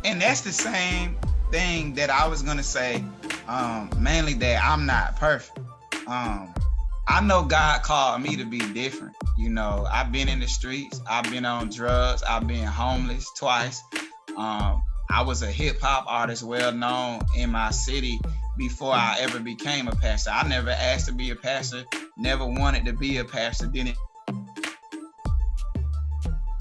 And that's the same thing that I was gonna say, mainly that I'm not perfect. I know God called me to be different. You know, I've been in the streets, I've been on drugs, I've been homeless twice. I was a hip hop artist, well known in my city before I ever became a pastor. I never asked to be a pastor, never wanted to be a pastor, didn't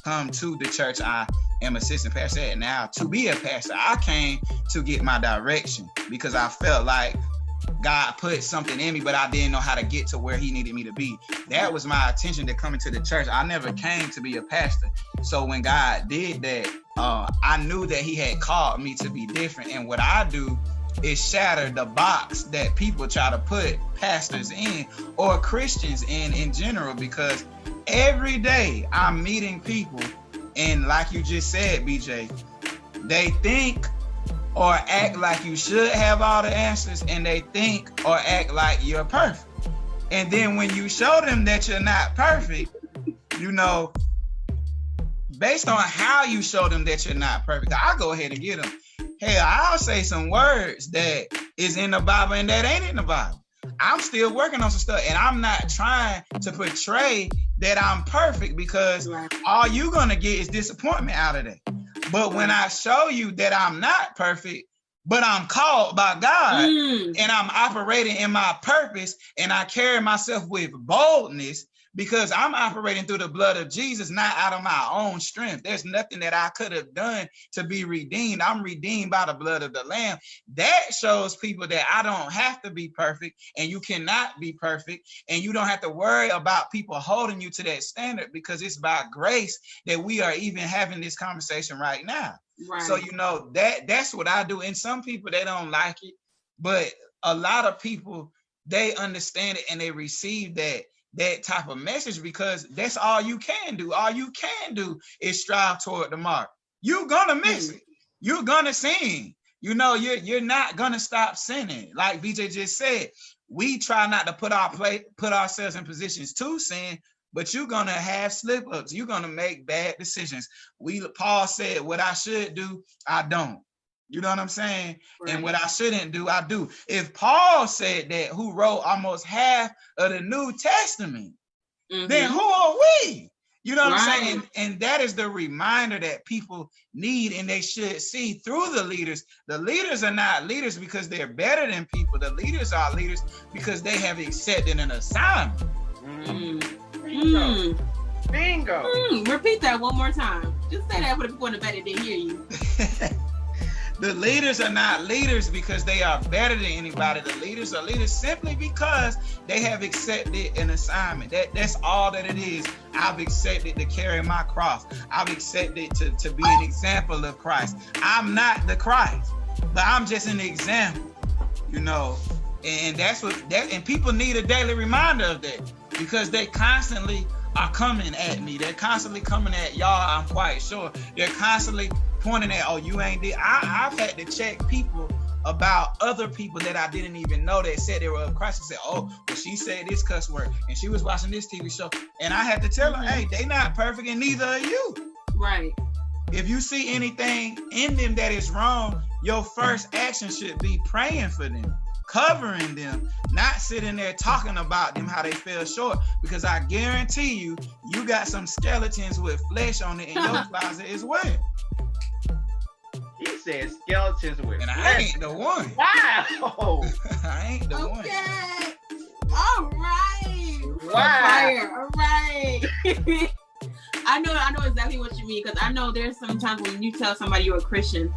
come to the church I am assistant pastor at now to be a pastor. I came to get my direction because I felt like God put something in me, but I didn't know how to get to where he needed me to be. That was my intention to coming to the church. I never came to be a pastor. So when God did that, I knew that he had called me to be different. And what I do is shatter the box that people try to put pastors in or Christians in general, because every day I'm meeting people, and like you just said, BJ, they think or act like you should have all the answers, and they think or act like you're perfect. And then when you show them that you're not perfect, you know, based on how you show them that you're not perfect, I'll go ahead and get them. Hell, I'll say some words that is in the Bible and that ain't in the Bible. I'm still working on some stuff, and I'm not trying to portray that I'm perfect, because all you're gonna get is disappointment out of that. But when I show you that I'm not perfect, but I'm called by God and I'm operating in my purpose, and I carry myself with boldness because I'm operating through the blood of Jesus, not out of my own strength. There's nothing that I could have done to be redeemed. I'm redeemed by the blood of the Lamb. That shows people that I don't have to be perfect, and you cannot be perfect, and you don't have to worry about people holding you to that standard, because it's by grace that we are even having this conversation right now. Right. So, you know, that's what I do. And some people, they don't like it, but a lot of people, they understand it and they receive that type of message, because that's all you can do. All you can do is strive toward the mark. You're gonna miss it. You're gonna sin. You know, you're not gonna stop sinning. Like BJ just said, we try not to put ourselves in positions to sin, but you're gonna have slip-ups. You're gonna make bad decisions. Paul said, what I should do, I don't. You know what I'm saying? Right. And what I shouldn't do, I do. If Paul said that, who wrote almost half of the New Testament, then who are we? You know what I'm saying? And that is the reminder that people need, and they should see through the leaders. The leaders are not leaders because they're better than people. The leaders are leaders because they have accepted an assignment. Bingo. Repeat that one more time. Just say that for the people in the back that didn't hear you. The leaders are not leaders because they are better than anybody. The leaders are leaders simply because they have accepted an assignment. That's all that it is. I've accepted to carry my cross. I've accepted to be an example of Christ. I'm not the Christ, but I'm just an example, you know. And and people need a daily reminder of that, because they constantly are coming at me. They're constantly coming at y'all, I'm quite sure. They're constantly pointing at, oh, you ain't did. I've had to check people about other people that I didn't even know that said they were of Christ, and said, oh, well, she said this cuss word, and she was watching this TV show. And I had to tell them, hey, they not perfect, and neither are you. Right. If you see anything in them that is wrong, your first action should be praying for them, covering them, not sitting there talking about them, how they fell short, because I guarantee you, you got some skeletons with flesh on it in your closet as well. He said skeletons with and flesh. I ain't the one. Wow. I ain't the one. Okay. All right. Wow. Fire. All right. I know exactly what you mean, because I know there's sometimes when you tell somebody you're a Christian,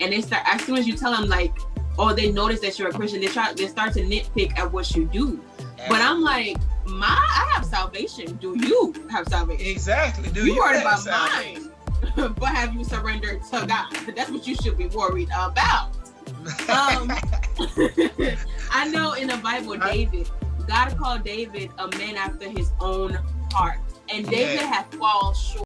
and they start, as soon as you tell them, like, oh, they notice that you're a Christian, they start to nitpick at what you do. But I'm like, I have salvation. Do you have salvation? Exactly. Do you worried about salvation? mine? But have you surrendered to God? That's what you should be worried about. I know in the Bible, God called David a man after his own heart, and David had fallen short.